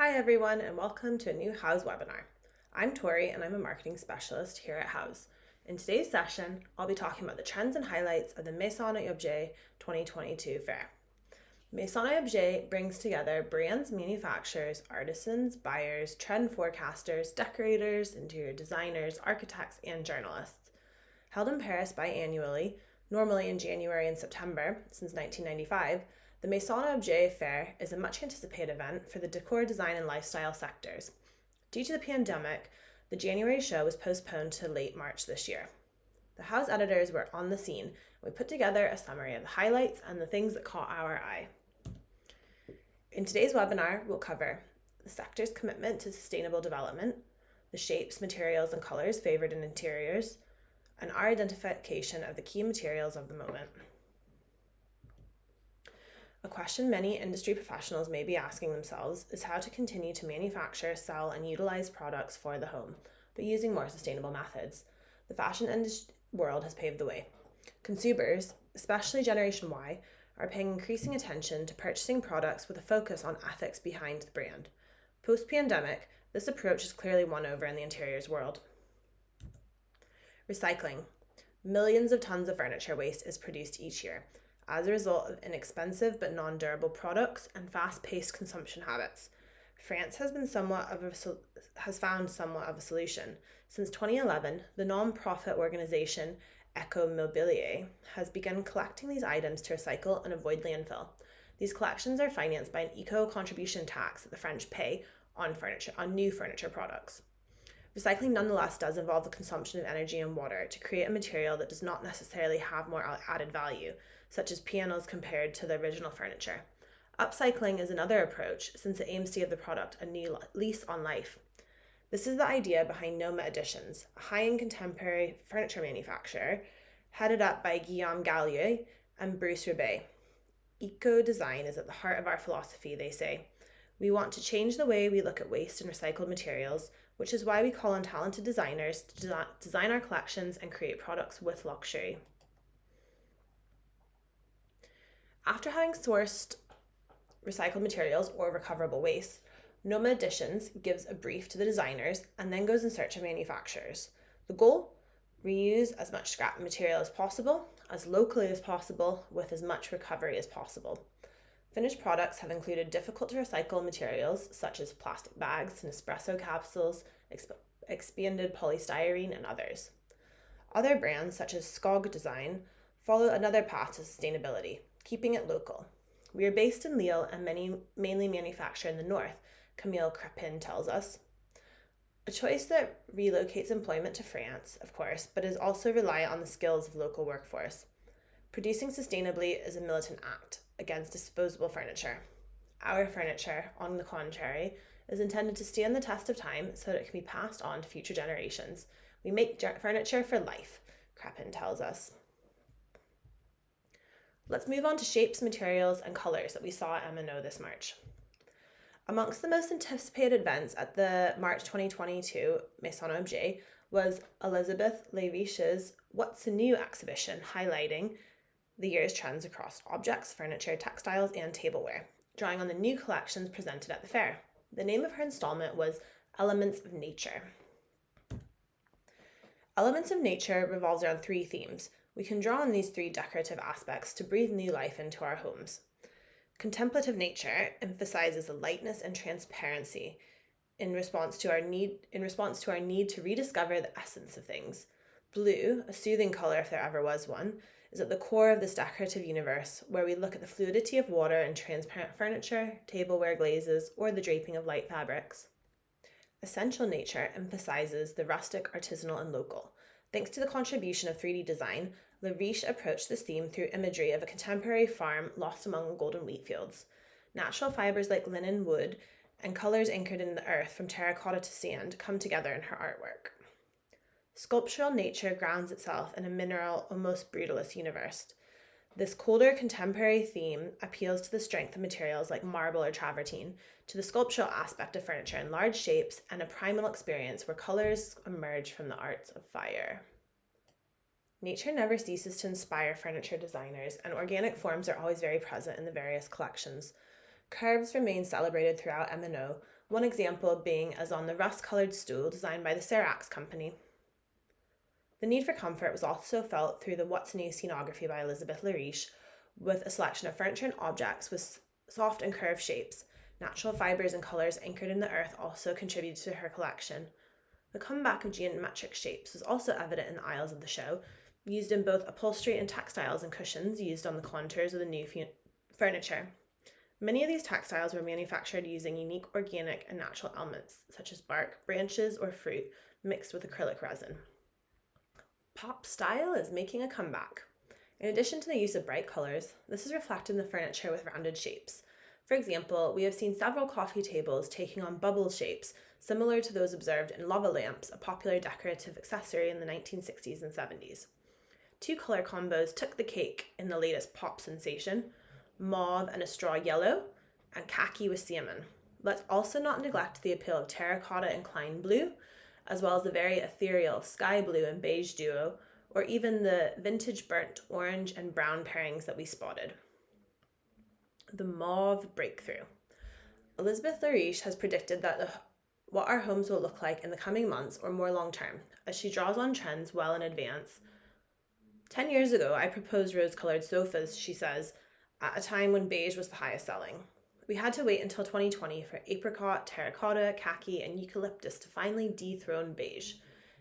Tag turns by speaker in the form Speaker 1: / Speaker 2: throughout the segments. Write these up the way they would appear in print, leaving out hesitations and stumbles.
Speaker 1: Hi everyone and welcome to a new Houzz webinar. I'm Tori and I'm a marketing specialist here at Houzz. In today's session, I'll be talking about the trends and highlights of the Maison Objet 2022 fair. Maison Objet brings together brands, manufacturers, artisans, buyers, trend forecasters, decorators, interior designers, architects, and journalists. Held in Paris biannually, normally in January and September since 1995, the Maison Objet Fair is a much anticipated event for the decor, design, and lifestyle sectors. Due to the pandemic, the January show was postponed to late March this year. The Houzz editors were on the scene, and we put together a summary of the highlights and the things that caught our eye. In today's webinar, we'll cover the sector's commitment to sustainable development, the shapes, materials, and colors favored in interiors, and our identification of the key materials of the moment. A question many industry professionals may be asking themselves is how to continue to manufacture, sell, and utilize products for the home, but using more sustainable methods. The fashion industry world has paved the way. Consumers, especially Generation Y, are paying increasing attention to purchasing products with a focus on ethics behind the brand. Post-pandemic, this approach is clearly won over in the interiors world. Recycling. Millions of tons of furniture waste is produced each year as a result of inexpensive but non-durable products and fast-paced consumption habits. France has found somewhat of a solution. Since 2011, the non-profit organization Ecomobilier has begun collecting these items to recycle and avoid landfill. These collections are financed by an eco-contribution tax that the French pay on new furniture products. Recycling nonetheless does involve the consumption of energy and water to create a material that does not necessarily have more added value, such as pianos compared to the original furniture. Upcycling is another approach since it aims to give the product a new lease on life. This is the idea behind Noma Editions, a high-end contemporary furniture manufacturer headed up by Guillaume Gallier and Bruce Rebet. Eco-design is at the heart of our philosophy, they say. We want to change the way we look at waste and recycled materials, which is why we call on talented designers to design our collections and create products with luxury. After having sourced recycled materials or recoverable waste, Noma Editions gives a brief to the designers and then goes in search of manufacturers. The goal? Reuse as much scrap material as possible, as locally as possible, with as much recovery as possible. Finished products have included difficult to recycle materials such as plastic bags, Nespresso capsules, expanded polystyrene, and others. Other brands such as Skog Design follow another path to sustainability, keeping it local. We are based in Lille and mainly manufacture in the north, Camille Crepin tells us. A choice that relocates employment to France, of course, but is also reliant on the skills of local workforce. Producing sustainably is a militant act against disposable furniture. Our furniture, on the contrary, is intended to stand the test of time so that it can be passed on to future generations. We make furniture for life, Crepin tells us. Let's move on to shapes, materials, and colors that we saw at M&O this March. Amongst the most anticipated events at the March 2022 Maison Objet was Elisabeth Leviche's What's New exhibition, highlighting the year's trends across objects, furniture, textiles, and tableware, drawing on the new collections presented at the fair. The name of her installment was Elements of Nature. Elements of Nature revolves around three themes. We can draw on these three decorative aspects to breathe new life into our homes. Contemplative nature emphasizes the lightness and transparency in response to our need to rediscover the essence of things. Blue, a soothing color if there ever was one, is at the core of this decorative universe where we look at the fluidity of water in transparent furniture, tableware glazes, or the draping of light fabrics. Essential nature emphasizes the rustic, artisanal, and local. Thanks to the contribution of 3D design, Leviche approached this theme through imagery of a contemporary farm lost among golden wheat fields. Natural fibers like linen, wood, and colors anchored in the earth from terracotta to sand come together in her artwork. Sculptural nature grounds itself in a mineral, almost brutalist universe. This colder contemporary theme appeals to the strength of materials like marble or travertine, to the sculptural aspect of furniture in large shapes, and a primal experience where colors emerge from the arts of fire. Nature never ceases to inspire furniture designers, and organic forms are always very present in the various collections. Curves remain celebrated throughout M&O, one example being as on the rust-coloured stool designed by the Seracs company. The need for comfort was also felt through the What's New scenography by Elizabeth Lariche, with a selection of furniture and objects with soft and curved shapes. Natural fibres and colours anchored in the earth also contributed to her collection. The comeback of geometric shapes was also evident in the aisles of the show, used in both upholstery and textiles and cushions used on the contours of the new furniture. Many of these textiles were manufactured using unique organic and natural elements, such as bark, branches, or fruit, mixed with acrylic resin. Pop style is making a comeback. In addition to the use of bright colours, this is reflected in the furniture with rounded shapes. For example, we have seen several coffee tables taking on bubble shapes, similar to those observed in lava lamps, a popular decorative accessory in the 1960s and 70s. Two colour combos took the cake in the latest pop sensation, mauve and a straw yellow, and khaki with salmon. Let's also not neglect the appeal of terracotta and Klein blue, as well as the very ethereal sky blue and beige duo, or even the vintage burnt orange and brown pairings that we spotted. The mauve breakthrough. Elizabeth Lariche has predicted that what our homes will look like in the coming months or more long term, as she draws on trends well in advance. 10 years ago, I proposed rose-coloured sofas, she says, at a time when beige was the highest selling. We had to wait until 2020 for apricot, terracotta, khaki, and eucalyptus to finally dethrone beige.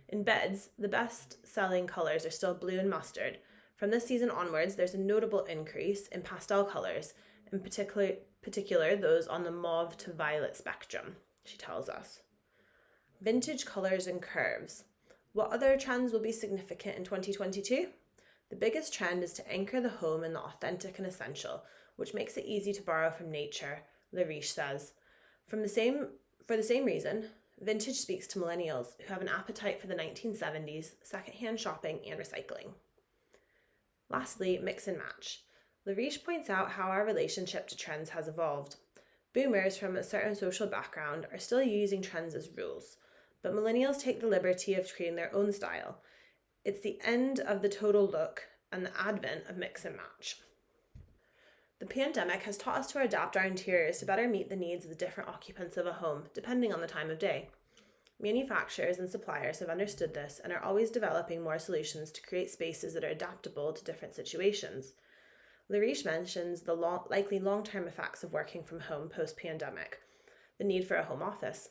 Speaker 1: In beds, the best-selling colours are still blue and mustard. From this season onwards, there's a notable increase in pastel colours, in particular those on the mauve to violet spectrum, she tells us. Vintage colours and curves. What other trends will be significant in 2022? The biggest trend is to anchor the home in the authentic and essential, which makes it easy to borrow from nature, Lariche says. For the same reason, vintage speaks to millennials who have an appetite for the 1970s, secondhand shopping, and recycling. Lastly, mix and match. Lariche points out how our relationship to trends has evolved. Boomers from a certain social background are still using trends as rules, but millennials take the liberty of creating their own style. It's the end of the total look and the advent of mix and match. The pandemic has taught us to adapt our interiors to better meet the needs of the different occupants of a home, depending on the time of day. Manufacturers and suppliers have understood this and are always developing more solutions to create spaces that are adaptable to different situations. Lariche mentions the likely long-term effects of working from home post-pandemic, the need for a home office.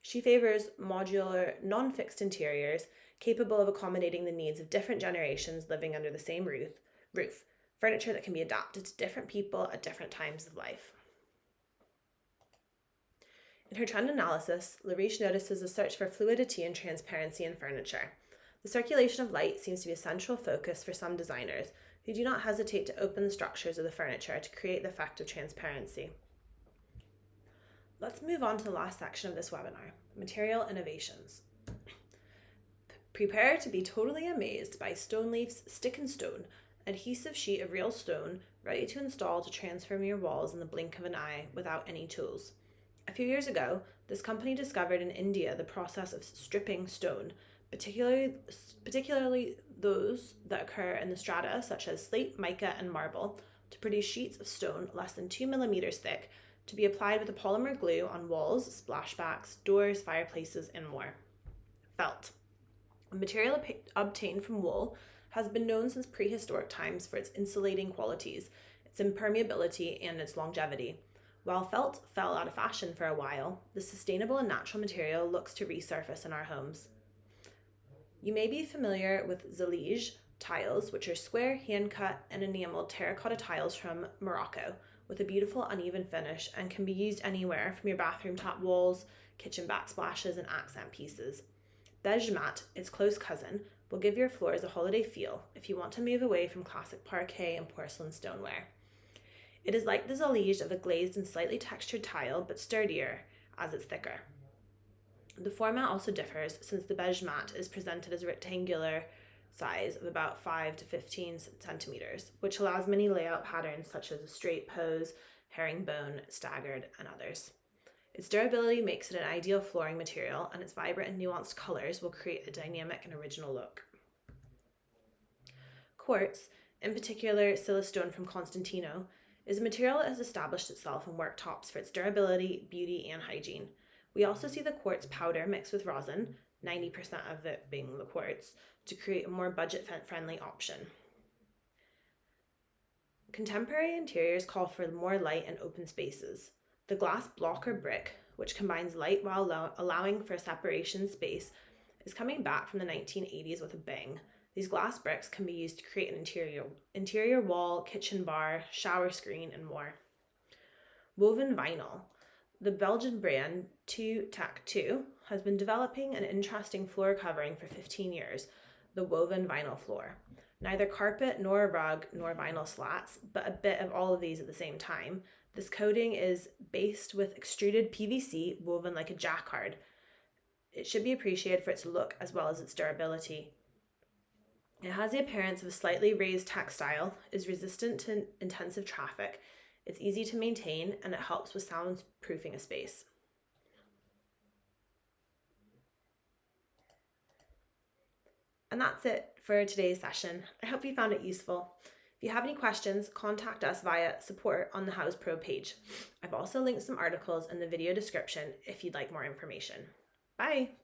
Speaker 1: She favours modular, non-fixed interiors capable of accommodating the needs of different generations living under the same roof, furniture that can be adapted to different people at different times of life. In her trend analysis, Lariche notices a search for fluidity and transparency in furniture. The circulation of light seems to be a central focus for some designers, who do not hesitate to open the structures of the furniture to create the effect of transparency. Let's move on to the last section of this webinar, material innovations. Prepare to be totally amazed by Stoneleaf's Stick and Stone, adhesive sheet of real stone ready to install to transform your walls in the blink of an eye without any tools. A few years ago, this company discovered in India the process of stripping stone, particularly those that occur in the strata such as slate, mica, and marble, to produce sheets of stone less than 2 millimeters thick to be applied with a polymer glue on walls, splashbacks, doors, fireplaces, and more. Felt. A material obtained from wool has been known since prehistoric times for its insulating qualities, its impermeability, and its longevity. While felt fell out of fashion for a while, the sustainable and natural material looks to resurface in our homes. You may be familiar with Zellige tiles, which are square, hand-cut, and enameled terracotta tiles from Morocco, with a beautiful uneven finish, and can be used anywhere from your bathroom top walls, kitchen backsplashes, and accent pieces. Beige matte, its close cousin, will give your floors a holiday feel if you want to move away from classic parquet and porcelain stoneware. It is like the Zellige of a glazed and slightly textured tile, but sturdier as it's thicker. The format also differs, since the beige matte is presented as a rectangular size of about 5 to 15 centimeters, which allows many layout patterns such as a straight pose, herringbone, staggered, and others. Its durability makes it an ideal flooring material, and its vibrant and nuanced colors will create a dynamic and original look. Quartz, in particular silestone from Constantino, is a material that has established itself in worktops for its durability, beauty, and hygiene. We also see the quartz powder mixed with rosin, 90% of it being the quartz, to create a more budget-friendly option. Contemporary interiors call for more light and open spaces. The glass block or brick, which combines light while allowing for separation space, is coming back from the 1980s with a bang. These glass bricks can be used to create an interior wall, kitchen bar, shower screen, and more. Woven vinyl. The Belgian brand 2-Tac2 has been developing an interesting floor covering for 15 years, the woven vinyl floor. Neither carpet nor rug nor vinyl slats, but a bit of all of these at the same time. This coating is based with extruded PVC woven like a jacquard. It should be appreciated for its look as well as its durability. It has the appearance of a slightly raised textile, is resistant to intensive traffic, it's easy to maintain, and it helps with soundproofing a space. And that's it for today's session. I hope you found it useful. If you have any questions, contact us via support on the Houzz Pro page. I've also linked some articles in the video description if you'd like more information. Bye!